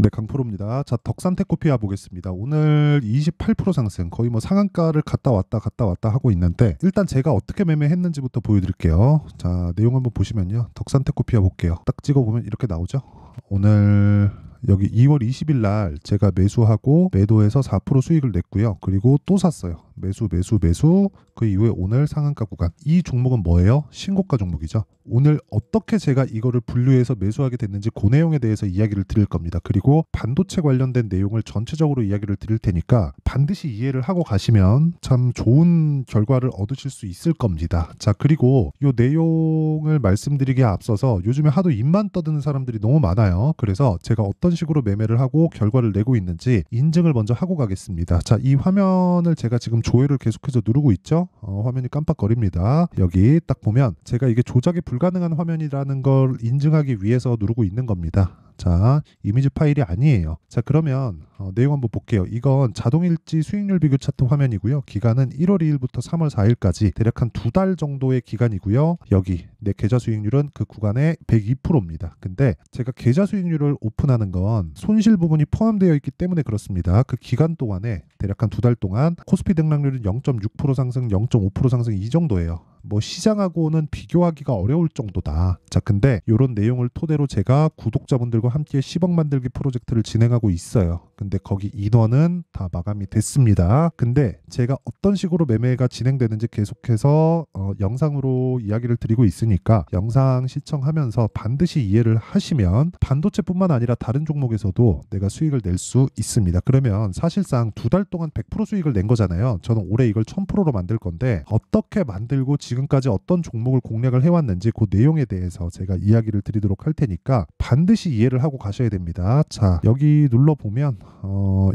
네, 강프로입니다. 자, 덕산테크피아 보겠습니다. 오늘 28% 상승, 거의 뭐 상한가를 갔다 왔다 하고 있는데, 일단 제가 어떻게 매매했는지부터 보여드릴게요. 자, 내용 한번 보시면요. 덕산테크피아 볼게요. 딱 찍어보면 이렇게 나오죠. 오늘 여기 2월 20일 날 제가 매수하고 매도해서 4% 수익을 냈고요. 그리고 또 샀어요. 매수. 그 이후에 오늘 상한가 구간. 이 종목은 뭐예요? 신고가 종목이죠. 오늘 어떻게 제가 이거를 분류해서 매수하게 됐는지 그 내용에 대해서 이야기를 드릴 겁니다. 그리고 반도체 관련된 내용을 전체적으로 이야기를 드릴 테니까 반드시 이해를 하고 가시면 참 좋은 결과를 얻으실 수 있을 겁니다. 자, 그리고 이 내용을 말씀드리기에 앞서서 요즘에 하도 입만 떠드는 사람들이 너무 많아요. 그래서 제가 어떤 식으로 매매를 하고 결과를 내고 있는지 인증을 먼저 하고 가겠습니다. 자, 이 화면을 제가 지금 조회를 계속해서 누르고 있죠. 화면이 깜빡거립니다. 여기 딱 보면 제가 이게 조작이 불가능한 화면이라는 걸 인증하기 위해서 누르고 있는 겁니다. 자, 이미지 파일이 아니에요. 자, 그러면 내용 한번 볼게요. 이건 자동일지 수익률 비교 차트 화면이고요. 기간은 1월 2일부터 3월 4일까지 대략 한 2달 정도의 기간이고요. 여기 내 계좌 수익률은 그 구간의 102%입니다. 근데 제가 계좌 수익률을 오픈하는 건 손실 부분이 포함되어 있기 때문에 그렇습니다. 그 기간 동안에 대략 한 2달 동안 코스피 등락률은 0.6% 상승, 0.5% 상승 이 정도예요. 뭐 시장하고는 비교하기가 어려울 정도다. 자, 근데 이런 내용을 토대로 제가 구독자분들과 함께 10억 만들기 프로젝트를 진행하고 있어요. 근데 거기 인원은 다 마감이 됐습니다. 근데 제가 어떤 식으로 매매가 진행되는지 계속해서 영상으로 이야기를 드리고 있으니까 영상 시청하면서 반드시 이해를 하시면 반도체뿐만 아니라 다른 종목에서도 내가 수익을 낼 수 있습니다. 그러면 사실상 2달 동안 100% 수익을 낸 거잖아요. 저는 올해 이걸 1000%로 만들 건데 어떻게 만들고 지금까지 어떤 종목을 공략을 해왔는지 그 내용에 대해서 제가 이야기를 드리도록 할 테니까 반드시 이해를 하고 가셔야 됩니다. 자, 여기 눌러보면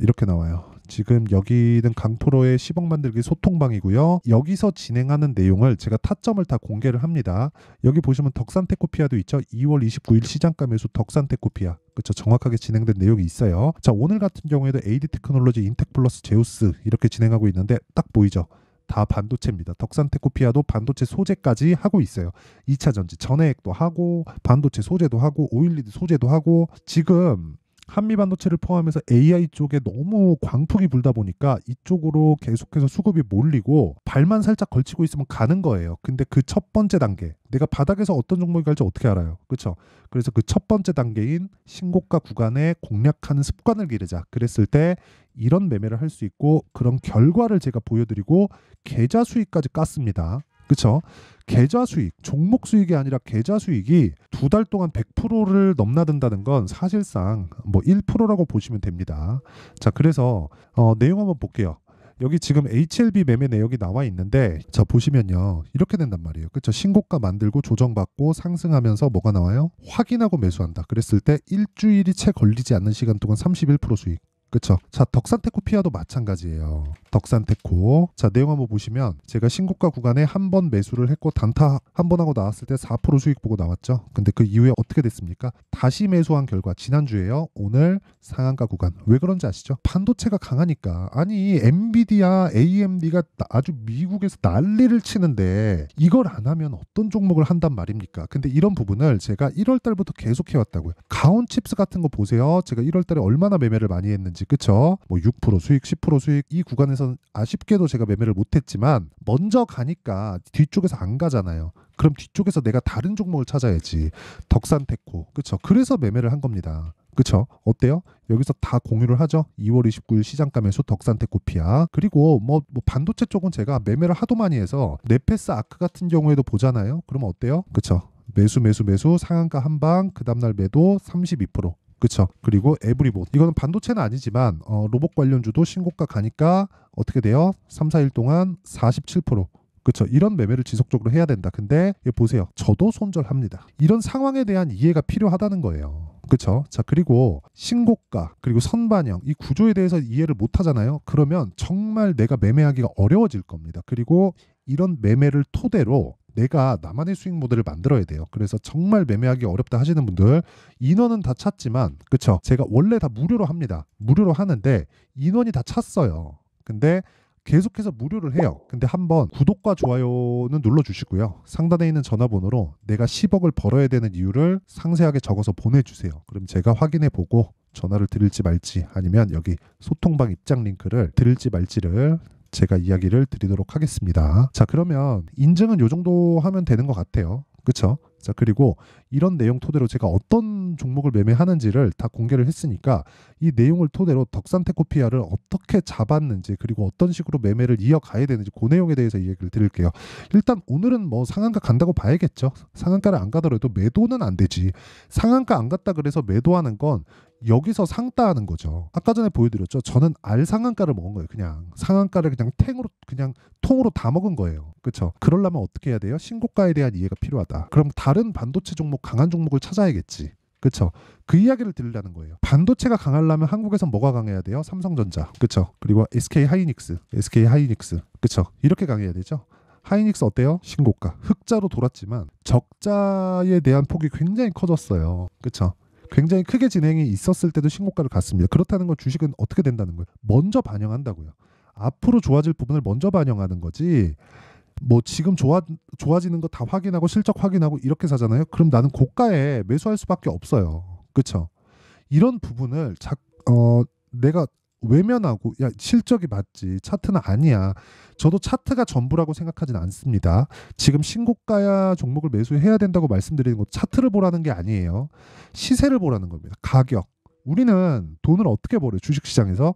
이렇게 나와요. 지금 여기는 강프로의 10억 만들기 소통방이고요. 여기서 진행하는 내용을 제가 타점을 다 공개를 합니다. 여기 보시면 덕산테크피아도 있죠. 2월 29일 시장가 매수 덕산테크피아. 그렇죠. 정확하게 진행된 내용이 있어요. 자, 오늘 같은 경우에도 AD테크놀로지, 인텍플러스, 제우스 이렇게 진행하고 있는데 딱 보이죠. 다 반도체입니다. 덕산테크피아도 반도체 소재까지 하고 있어요. 2차 전지 전해액도 하고 반도체 소재도 하고 오일리드 소재도 하고 지금 한미 반도체를 포함해서 AI 쪽에 너무 광풍이 불다 보니까 이쪽으로 계속해서 수급이 몰리고 발만 살짝 걸치고 있으면 가는 거예요. 근데 그 첫 번째 단계 내가 바닥에서 어떤 종목이 갈지 어떻게 알아요? 그렇죠? 그래서 그 첫 번째 단계인 신고가 구간에 공략하는 습관을 기르자. 그랬을 때 이런 매매를 할 수 있고 그런 결과를 제가 보여드리고 계좌 수익까지 깠습니다. 그렇죠? 계좌 수익, 종목 수익이 아니라 계좌 수익이 2달 동안 100%를 넘나든다는 건 사실상 뭐 1%라고 보시면 됩니다. 자, 그래서 내용 한번 볼게요. 여기 지금 HLB 매매 내역이 나와 있는데 자, 보시면요. 이렇게 된단 말이에요. 그렇죠? 신고가 만들고 조정받고 상승하면서 뭐가 나와요? 확인하고 매수한다. 그랬을 때 일주일이 채 걸리지 않는 시간 동안 31% 수익. 그쵸. 자, 덕산테크피아도 마찬가지예요. 덕산테크. 자, 내용 한번 보시면 제가 신고가 구간에 한 번 매수를 했고 단타 한 번 하고 나왔을 때 4% 수익 보고 나왔죠. 근데 그 이후에 어떻게 됐습니까? 다시 매수한 결과 지난주에요. 오늘 상한가 구간. 왜 그런지 아시죠? 반도체가 강하니까. 아니, 엔비디아, AMD가 아주 미국에서 난리를 치는데 이걸 안 하면 어떤 종목을 한단 말입니까? 근데 이런 부분을 제가 1월 달부터 계속 해왔다고요. 가온칩스 같은 거 보세요. 제가 1월 달에 얼마나 매매를 많이 했는지. 그쵸? 뭐 6% 수익, 10% 수익 이 구간에서는 아쉽게도 제가 매매를 못했지만 먼저 가니까 뒤쪽에서 안 가잖아요. 그럼 뒤쪽에서 내가 다른 종목을 찾아야지. 덕산테크. 그쵸? 그래서 매매를 한 겁니다. 그쵸? 어때요? 여기서 다 공유를 하죠. 2월 29일 시장가 매수 덕산테크피아. 그리고 뭐 반도체 쪽은 제가 매매를 하도 많이 해서 네페스 아크 같은 경우에도 보잖아요. 그러면 어때요? 그쵸? 매수 상한가 한방 그 다음날 매도 32%. 그쵸. 그리고 에브리봇. 이거는 반도체는 아니지만 로봇 관련주도 신고가 가니까 어떻게 돼요? 3, 4일 동안 47%. 그쵸. 이런 매매를 지속적으로 해야 된다. 근데 보세요. 저도 손절합니다. 이런 상황에 대한 이해가 필요하다는 거예요. 그쵸. 자, 그리고 신고가 그리고 선반영 이 구조에 대해서 이해를 못 하잖아요. 그러면 정말 내가 매매하기가 어려워질 겁니다. 그리고 이런 매매를 토대로 내가 나만의 수익 모델을 만들어야 돼요. 그래서 정말 매매하기 어렵다 하시는 분들 인원은 다 찼지만 그쵸? 제가 원래 다 무료로 합니다. 무료로 하는데 인원이 다 찼어요. 근데 계속해서 무료를 해요. 근데 한번 구독과 좋아요는 눌러주시고요. 상단에 있는 전화번호로 내가 10억을 벌어야 되는 이유를 상세하게 적어서 보내주세요. 그럼 제가 확인해 보고 전화를 드릴지 말지 아니면 여기 소통방 입장 링크를 드릴지 말지를 제가 이야기를 드리도록 하겠습니다. 자, 그러면 인증은 요 정도 하면 되는 것 같아요. 그쵸? 자, 그리고 이런 내용 토대로 제가 어떤 종목을 매매하는지를 다 공개를 했으니까 이 내용을 토대로 덕산테크피아를 어떻게 잡았는지 그리고 어떤 식으로 매매를 이어가야 되는지 그 내용에 대해서 이야기를 드릴게요. 일단 오늘은 뭐 상한가 간다고 봐야겠죠. 상한가를 안 가더라도 매도는 안 되지. 상한가 안 갔다 그래서 매도하는 건 여기서 상따하는 거죠. 아까 전에 보여드렸죠. 저는 알 상한가를 먹은 거예요. 그냥 상한가를 그냥 탱으로 그냥 통으로 다 먹은 거예요. 그렇죠? 그러려면 어떻게 해야 돼요? 신고가에 대한 이해가 필요하다. 그럼 다른 반도체 종목 강한 종목을 찾아야겠지. 그렇죠? 그 이야기를 드리려는 거예요. 반도체가 강하려면 한국에서 뭐가 강해야 돼요? 삼성전자. 그렇죠? 그리고 SK하이닉스. 그렇죠? 이렇게 강해야 되죠. 하이닉스 어때요? 신고가. 흑자로 돌았지만 적자에 대한 폭이 굉장히 커졌어요. 그렇죠? 굉장히 크게 진행이 있었을 때도 신고가를 갔습니다. 그렇다는 건 주식은 어떻게 된다는 거예요? 먼저 반영한다고요. 앞으로 좋아질 부분을 먼저 반영하는 거지. 뭐 지금 좋아지는 거 다 확인하고 실적 확인하고 이렇게 사잖아요. 그럼 나는 고가에 매수할 수밖에 없어요. 그렇죠? 이런 부분을 내가 외면하고 야 실적이 맞지 차트는 아니야. 저도 차트가 전부라고 생각하진 않습니다. 지금 신고가야 종목을 매수해야 된다고 말씀드리는 건 차트를 보라는 게 아니에요. 시세를 보라는 겁니다. 가격. 우리는 돈을 어떻게 벌어요? 주식시장에서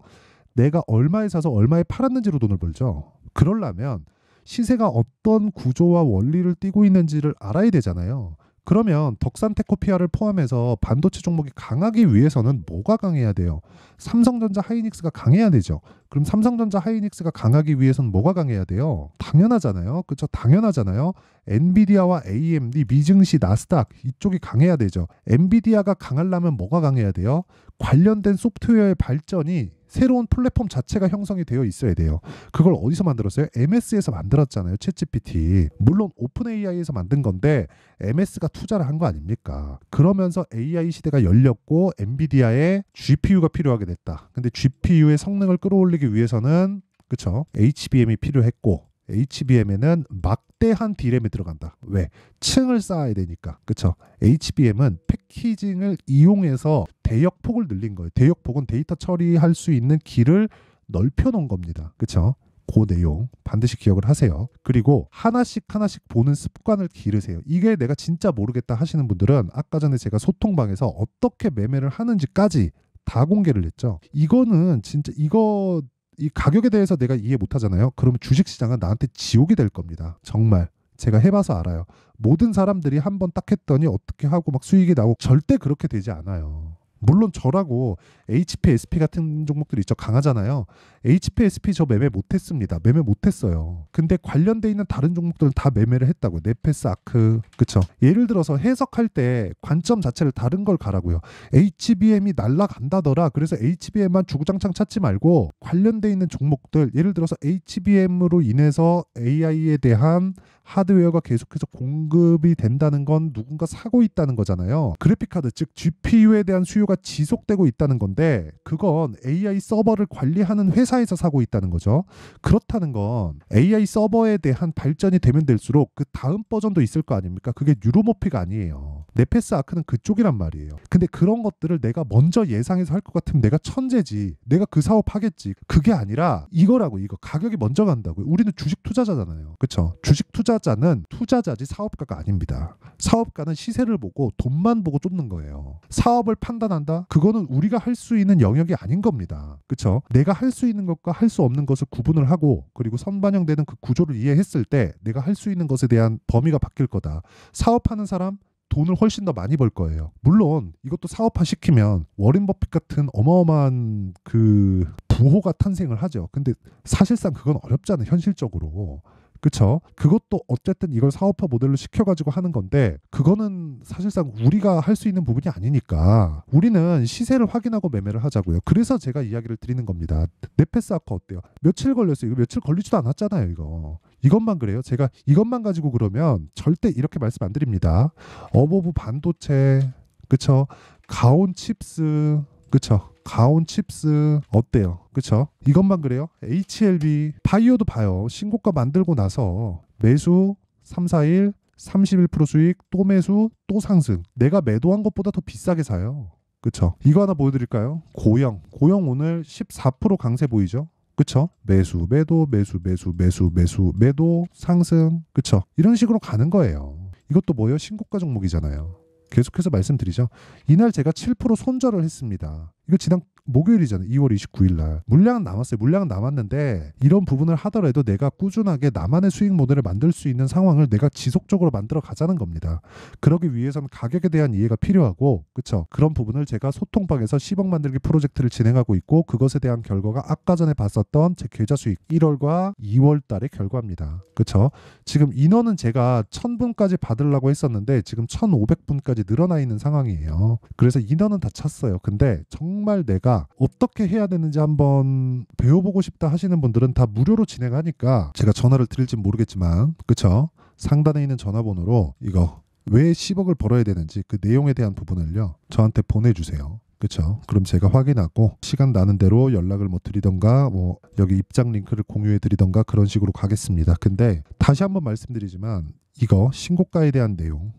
내가 얼마에 사서 얼마에 팔았는지로 돈을 벌죠. 그러려면 시세가 어떤 구조와 원리를 띠고 있는지를 알아야 되잖아요. 그러면 덕산테크피아를 포함해서 반도체 종목이 강하기 위해서는 뭐가 강해야 돼요? 삼성전자 하이닉스가 강해야 되죠. 그럼 삼성전자 하이닉스가 강하기 위해서는 뭐가 강해야 돼요? 당연하잖아요. 그렇죠? 당연하잖아요. 엔비디아와 AMD, 미증시, 나스닥 이쪽이 강해야 되죠. 엔비디아가 강하려면 뭐가 강해야 돼요? 관련된 소프트웨어의 발전이 새로운 플랫폼 자체가 형성이 되어 있어야 돼요. 그걸 어디서 만들었어요? MS에서 만들었잖아요. 챗GPT. 물론 오픈 AI에서 만든 건데 MS가 투자를 한 거 아닙니까? 그러면서 AI 시대가 열렸고 엔비디아에 GPU가 필요하게 됐다. 근데 GPU의 성능을 끌어올리기 위해서는 그쵸? HBM이 필요했고 HBM에는 막대한 D램이 들어간다. 왜? 층을 쌓아야 되니까. 그쵸? HBM은 패키징을 이용해서 대역폭을 늘린 거예요. 대역폭은 데이터 처리할 수 있는 길을 넓혀 놓은 겁니다. 그쵸? 그 내용 반드시 기억을 하세요. 그리고 하나씩 보는 습관을 기르세요. 이게 내가 진짜 모르겠다 하시는 분들은 아까 전에 제가 소통방에서 어떻게 매매를 하는지까지 다 공개를 했죠. 이거는 진짜 이 가격에 대해서 내가 이해 못 하잖아요. 그러면 주식시장은 나한테 지옥이 될 겁니다. 정말. 제가 해봐서 알아요. 모든 사람들이 한번 딱 했더니 어떻게 하고 막 수익이 나고 절대 그렇게 되지 않아요. 물론 저라고 HPSP 같은 종목들이 있죠. 강하잖아요. HPSP 저 매매 못했습니다. 매매 못했어요. 근데 관련돼 있는 다른 종목들은 다 매매를 했다고요. 네페스, 아크. 그쵸? 예를 들어서 해석할 때 관점 자체를 다른 걸 가라고요. HBM이 날라간다더라. 그래서 HBM만 주구장창 찾지 말고 관련돼 있는 종목들 예를 들어서 HBM으로 인해서 AI에 대한 하드웨어가 계속해서 공급이 된다는 건 누군가 사고 있다는 거잖아요. 그래픽카드 즉 GPU에 대한 수요가 지속되고 있다는 건데 그건 AI 서버를 관리하는 회사에서 사고 있다는 거죠. 그렇다는 건 AI 서버에 대한 발전이 되면 될수록 그 다음 버전도 있을 거 아닙니까? 그게 뉴로모피가 아니에요. 네페스 아크는 그쪽이란 말이에요. 근데 그런 것들을 내가 먼저 예상해서 할 것 같으면 내가 천재지. 내가 그 사업 하겠지. 그게 아니라 이거라고 이거 가격이 먼저 간다고요. 우리는 주식 투자자잖아요. 그렇죠? 주식 투자자는 투자자지 사업가가 아닙니다. 사업가는 시세를 보고 돈만 보고 쫓는 거예요. 사업을 판단한다? 그거는 우리가 할 수 있는 영역이 아닌 겁니다. 그렇죠? 내가 할 수 있는 것과 할 수 없는 것을 구분을 하고 그리고 선반영되는 그 구조를 이해했을 때 내가 할 수 있는 것에 대한 범위가 바뀔 거다. 사업하는 사람 돈을 훨씬 더 많이 벌 거예요. 물론 이것도 사업화 시키면 워렌 버핏 같은 어마어마한 그 부호가 탄생을 하죠. 근데 사실상 그건 어렵잖아요. 현실적으로. 그쵸? 그것도 어쨌든 이걸 사업화 모델로 시켜가지고 하는 건데 그거는 사실상 우리가 할 수 있는 부분이 아니니까 우리는 시세를 확인하고 매매를 하자고요. 그래서 제가 이야기를 드리는 겁니다. 네페스 아크 어때요? 며칠 걸렸어요. 이거 며칠 걸리지도 않았잖아요. 이것만 그래요. 제가 이것만 가지고 그러면 절대 이렇게 말씀 안 드립니다. 어버브 반도체 그쵸? 가온 칩스 그쵸? 가온 칩스 어때요? 그쵸? 이것만 그래요? HLB 바이오도 봐요. 신고가 만들고 나서 매수 3, 4일 31% 수익 또 매수 또 상승. 내가 매도한 것보다 더 비싸게 사요. 그쵸? 이거 하나 보여드릴까요? 고영 오늘 14% 강세 보이죠? 그쵸? 매수, 매도, 매수, 매수, 매수, 매수, 매도, 상승. 그쵸? 이런 식으로 가는 거예요. 이것도 뭐예요? 신고가 종목이잖아요. 계속해서 말씀드리죠. 이날 제가 7% 손절을 했습니다. 이거 지난 목요일이잖아요. 2월 29일 날. 물량은 남았어요. 물량은 남았는데 이런 부분을 하더라도 내가 꾸준하게 나만의 수익 모델을 만들 수 있는 상황을 내가 지속적으로 만들어 가자는 겁니다. 그러기 위해서는 가격에 대한 이해가 필요하고, 그쵸? 그런 부분을 제가 소통방에서 10억 만들기 프로젝트를 진행하고 있고, 그것에 대한 결과가 아까 전에 봤었던 제 계좌 수익 1월과 2월 달의 결과입니다. 그쵸? 지금 인원은 제가 1000분까지 받으려고 했었는데 지금 1500분까지 늘어나 있는 상황이에요. 그래서 인원은 다 찼어요. 근데 정말 내가 어떻게 해야 되는지 한번 배워보고 싶다 하시는 분들은 다 무료로 진행하니까 제가 전화를 드릴진 모르겠지만, 그쵸? 상단에 있는 전화번호로 이거 왜 10억을 벌어야 되는지 그 내용에 대한 부분을요 저한테 보내주세요. 그쵸? 그럼 제가 확인하고 시간 나는 대로 연락을 뭐 드리던가 뭐 여기 입장 링크를 공유해 드리던가 그런 식으로 가겠습니다. 근데 다시 한번 말씀드리지만 이거 신고가에 대한 내용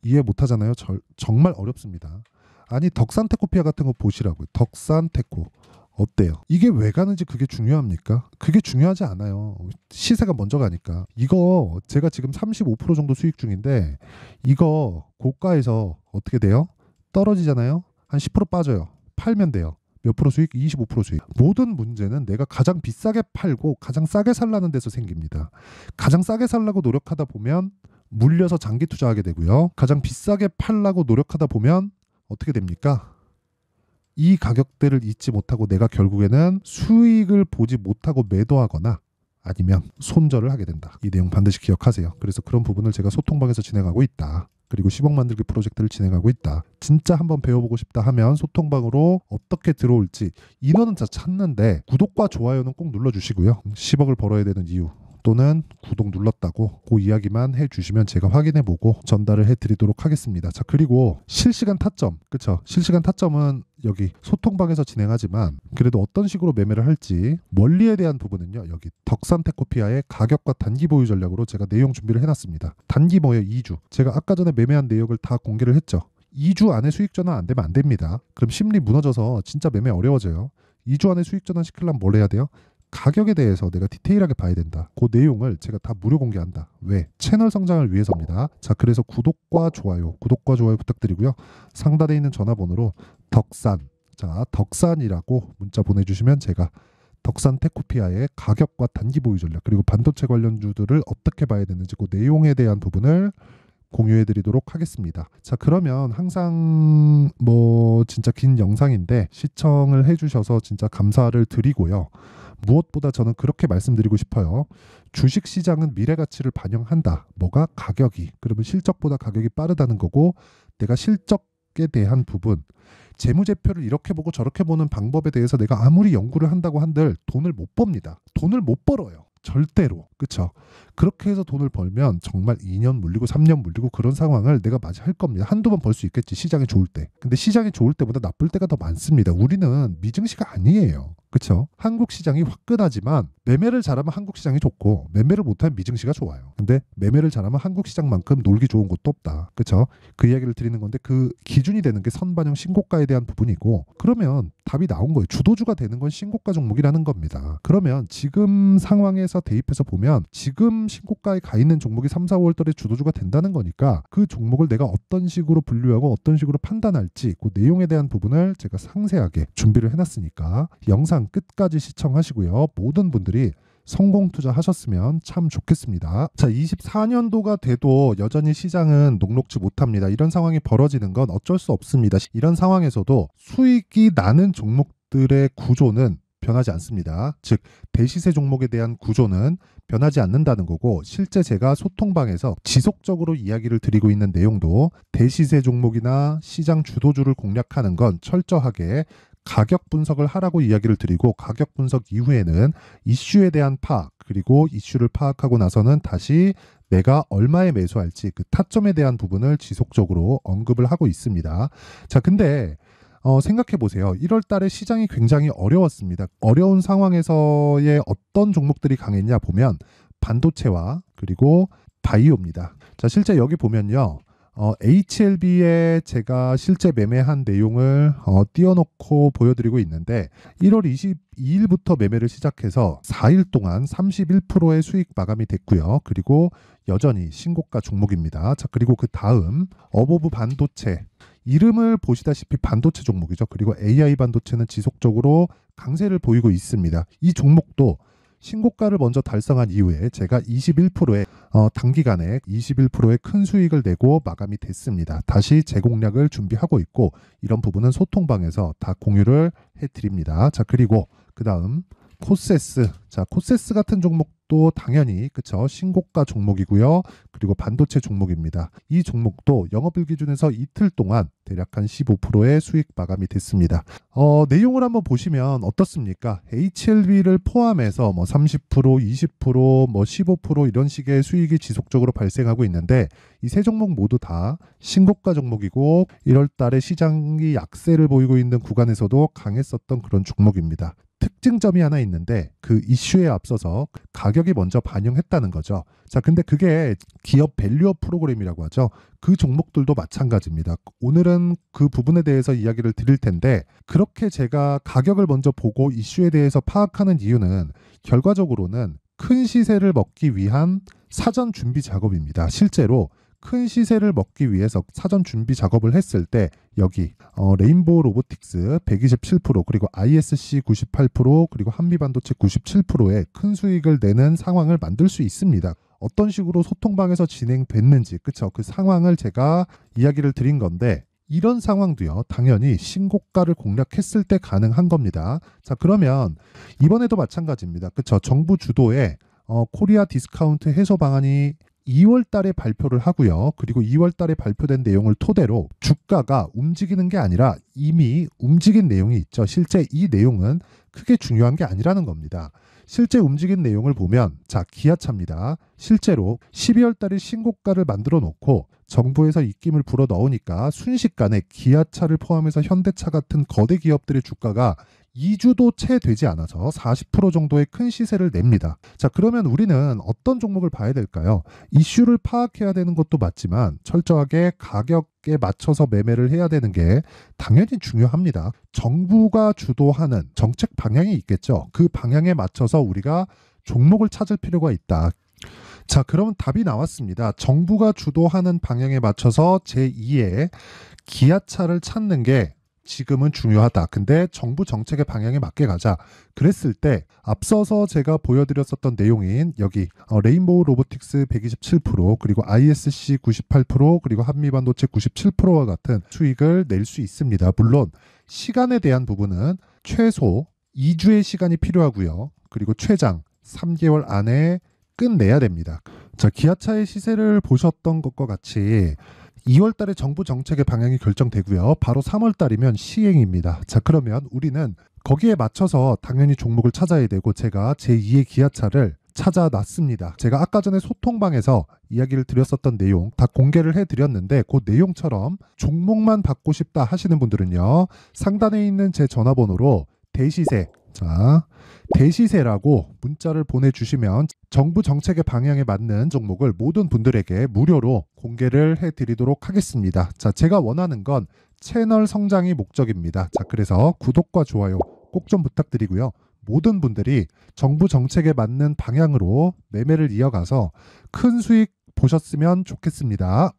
이해 못하잖아요. 정말 어렵습니다. 아니 덕산테코피아 같은 거 보시라고요. 덕산테코 어때요? 이게 왜 가는지 그게 중요합니까? 그게 중요하지 않아요. 시세가 먼저 가니까. 이거 제가 지금 35% 정도 수익 중인데 이거 고가에서 어떻게 돼요? 떨어지잖아요. 한 10% 빠져요. 팔면 돼요. 몇 프로 수익? 25% 수익. 모든 문제는 내가 가장 비싸게 팔고 가장 싸게 살라는 데서 생깁니다. 가장 싸게 살라고 노력하다 보면 물려서 장기 투자하게 되고요. 가장 비싸게 팔라고 노력하다 보면 어떻게 됩니까? 이 가격대를 잊지 못하고 내가 결국에는 수익을 보지 못하고 매도하거나 아니면 손절을 하게 된다. 이 내용 반드시 기억하세요. 그래서 그런 부분을 제가 소통방에서 진행하고 있다. 그리고 10억 만들기 프로젝트를 진행하고 있다. 진짜 한번 배워보고 싶다 하면 소통방으로 어떻게 들어올지 인원은 다 찾는데 구독과 좋아요는 꼭 눌러주시고요. 10억을 벌어야 되는 이유 또는 구독 눌렀다고 그 이야기만 해주시면 제가 확인해보고 전달을 해드리도록 하겠습니다. 자, 그리고 실시간 타점, 그쵸? 실시간 타점은 여기 소통방에서 진행하지만 그래도 어떤 식으로 매매를 할지 원리에 대한 부분은요 여기 덕산테코피아의 가격과 단기 보유 전략으로 제가 내용 준비를 해놨습니다. 단기 뭐예요? 2주. 제가 아까 전에 매매한 내역을 다 공개를 했죠. 2주 안에 수익 전환 안 되면 안 됩니다. 그럼 심리 무너져서 진짜 매매 어려워져요. 2주 안에 수익 전환 시키려면 뭘 해야 돼요? 가격에 대해서 내가 디테일하게 봐야 된다. 그 내용을 제가 다 무료 공개한다. 왜? 채널 성장을 위해서입니다. 자, 그래서 구독과 좋아요 부탁드리고요. 상단에 있는 전화번호로 덕산, 자, 덕산이라고 문자 보내주시면 제가 덕산테코피아의 가격과 단기 보유 전략 그리고 반도체 관련주들을 어떻게 봐야 되는지 그 내용에 대한 부분을 공유해 드리도록 하겠습니다. 자, 그러면 항상 뭐 진짜 긴 영상인데 시청을 해주셔서 진짜 감사를 드리고요. 무엇보다 저는 그렇게 말씀드리고 싶어요. 주식시장은 미래 가치를 반영한다. 뭐가? 가격이. 그러면 실적보다 가격이 빠르다는 거고 내가 실적에 대한 부분 재무제표를 이렇게 보고 저렇게 보는 방법에 대해서 내가 아무리 연구를 한다고 한들 돈을 못 법니다. 돈을 못 벌어요. 절대로. 그쵸? 그렇게 해서 돈을 벌면 정말 2년 물리고 3년 물리고 그런 상황을 내가 마치 할 겁니다. 한두 번 벌 수 있겠지. 시장이 좋을 때. 근데 시장이 좋을 때보다 나쁠 때가 더 많습니다. 우리는 미증시가 아니에요. 그쵸? 한국 시장이 화끈하지만 매매를 잘하면 한국 시장이 좋고 매매를 못하면 미증시가 좋아요. 근데 매매를 잘하면 한국 시장만큼 놀기 좋은 곳도 없다. 그쵸? 그 이야기를 드리는 건데 그 기준이 되는 게 선반영 신고가에 대한 부분이고 그러면 답이 나온 거예요. 주도주가 되는 건 신고가 종목이라는 겁니다. 그러면 지금 상황에서 대입해서 보면 지금 신고가에 가 있는 종목이 3, 4, 5월 달에 주도주가 된다는 거니까 그 종목을 내가 어떤 식으로 분류하고 어떤 식으로 판단할지 그 내용에 대한 부분을 제가 상세하게 준비를 해놨으니까 영상 끝까지 시청하시고요. 모든 분들이 성공 투자하셨으면 참 좋겠습니다. 자, 24년도가 돼도 여전히 시장은 녹록지 못합니다. 이런 상황이 벌어지는 건 어쩔 수 없습니다. 이런 상황에서도 수익이 나는 종목들의 구조는 변하지 않습니다. 즉 대시세 종목에 대한 구조는 변하지 않는다는 거고 실제 제가 소통방에서 지속적으로 이야기를 드리고 있는 내용도 대시세 종목이나 시장 주도주를 공략하는 건 철저하게 가격 분석을 하라고 이야기를 드리고 가격 분석 이후에는 이슈에 대한 파악 그리고 이슈를 파악하고 나서는 다시 내가 얼마에 매수할지 그 타점에 대한 부분을 지속적으로 언급을 하고 있습니다. 자, 근데 생각해 보세요. 1월 달에 시장이 굉장히 어려웠습니다. 어려운 상황에서의 어떤 종목들이 강했냐 보면 반도체와 그리고 바이오입니다. 자, 실제 여기 보면요. HLB에 제가 실제 매매한 내용을 띄워놓고 보여드리고 있는데 1월 22일부터 매매를 시작해서 4일 동안 31%의 수익 마감이 됐고요. 그리고 여전히 신고가 종목입니다. 자, 그리고 그 다음 어보브 반도체, 이름을 보시다시피 반도체 종목이죠. 그리고 AI 반도체는 지속적으로 강세를 보이고 있습니다. 이 종목도 신고가를 먼저 달성한 이후에 제가 21%의 단기간에 21%의 큰 수익을 내고 마감이 됐습니다. 다시 재공략을 준비하고 있고 이런 부분은 소통방에서 다 공유를 해드립니다. 자, 그리고 그 다음 코세스. 자, 코세스 같은 종목도 당연히 그쵸, 신고가 종목이고요. 그리고 반도체 종목입니다. 이 종목도 영업일 기준에서 이틀 동안 대략 한 15%의 수익 마감이 됐습니다. 내용을 한번 보시면 어떻습니까? HLB를 포함해서 뭐 30%, 20%, 뭐 15% 이런 식의 수익이 지속적으로 발생하고 있는데 이 세 종목 모두 다 신고가 종목이고 1월 달에 시장이 약세를 보이고 있는 구간에서도 강했었던 그런 종목입니다. 특징점이 하나 있는데 그 이슈에 앞서서 가격이 먼저 반영했다는 거죠. 자, 근데 그게 기업 밸류업 프로그램이라고 하죠. 그 종목들도 마찬가지입니다. 오늘은 그 부분에 대해서 이야기를 드릴 텐데 그렇게 제가 가격을 먼저 보고 이슈에 대해서 파악하는 이유는 결과적으로는 큰 시세를 먹기 위한 사전 준비 작업입니다. 실제로 큰 시세를 먹기 위해서 사전 준비 작업을 했을 때 여기 레인보우 로보틱스 127% 그리고 ISC 98% 그리고 한미반도체 97%의 큰 수익을 내는 상황을 만들 수 있습니다. 어떤 식으로 소통방에서 진행됐는지 그쵸, 그 상황을 제가 이야기를 드린 건데 이런 상황도요 당연히 신고가를 공략했을 때 가능한 겁니다. 자, 그러면 이번에도 마찬가지입니다. 그쵸, 정부 주도의 코리아 디스카운트 해소 방안이 2월 달에 발표를 하고요. 그리고 2월 달에 발표된 내용을 토대로 주가가 움직이는 게 아니라 이미 움직인 내용이 있죠. 실제 이 내용은 크게 중요한 게 아니라는 겁니다. 실제 움직인 내용을 보면 자, 기아차입니다. 실제로 12월 달에 신고가를 만들어 놓고 정부에서 입김을 불어 넣으니까 순식간에 기아차를 포함해서 현대차 같은 거대 기업들의 주가가 2주도 채 되지 않아서 40% 정도의 큰 시세를 냅니다. 자, 그러면 우리는 어떤 종목을 봐야 될까요? 이슈를 파악해야 되는 것도 맞지만 철저하게 가격에 맞춰서 매매를 해야 되는 게 당연히 중요합니다. 정부가 주도하는 정책 방향이 있겠죠. 그 방향에 맞춰서 우리가 종목을 찾을 필요가 있다. 자, 그러면 답이 나왔습니다. 정부가 주도하는 방향에 맞춰서 제2의 기아차를 찾는 게 지금은 중요하다. 근데 정부 정책의 방향에 맞게 가자. 그랬을 때 앞서서 제가 보여드렸었던 내용인 여기 레인보우 로보틱스 127% 그리고 ISC 98% 그리고 한미반도체 97%와 같은 수익을 낼 수 있습니다. 물론 시간에 대한 부분은 최소 2주의 시간이 필요하고요. 그리고 최장 3개월 안에 끝내야 됩니다. 자, 기아차의 시세를 보셨던 것과 같이 2월 달에 정부 정책의 방향이 결정되고요. 바로 3월 달이면 시행입니다. 자, 그러면 우리는 거기에 맞춰서 당연히 종목을 찾아야 되고 제가 제2의 기아차를 찾아놨습니다. 제가 아까 전에 소통방에서 이야기를 드렸었던 내용 다 공개를 해드렸는데 그 내용처럼 종목만 받고 싶다 하시는 분들은요. 상단에 있는 제 전화번호로 대시세, 자, 대시세라고 문자를 보내주시면 정부 정책의 방향에 맞는 종목을 모든 분들에게 무료로 공개를 해드리도록 하겠습니다. 자, 제가 원하는 건 채널 성장이 목적입니다. 자, 그래서 구독과 좋아요 꼭 좀 부탁드리고요. 모든 분들이 정부 정책에 맞는 방향으로 매매를 이어가서 큰 수익 보셨으면 좋겠습니다.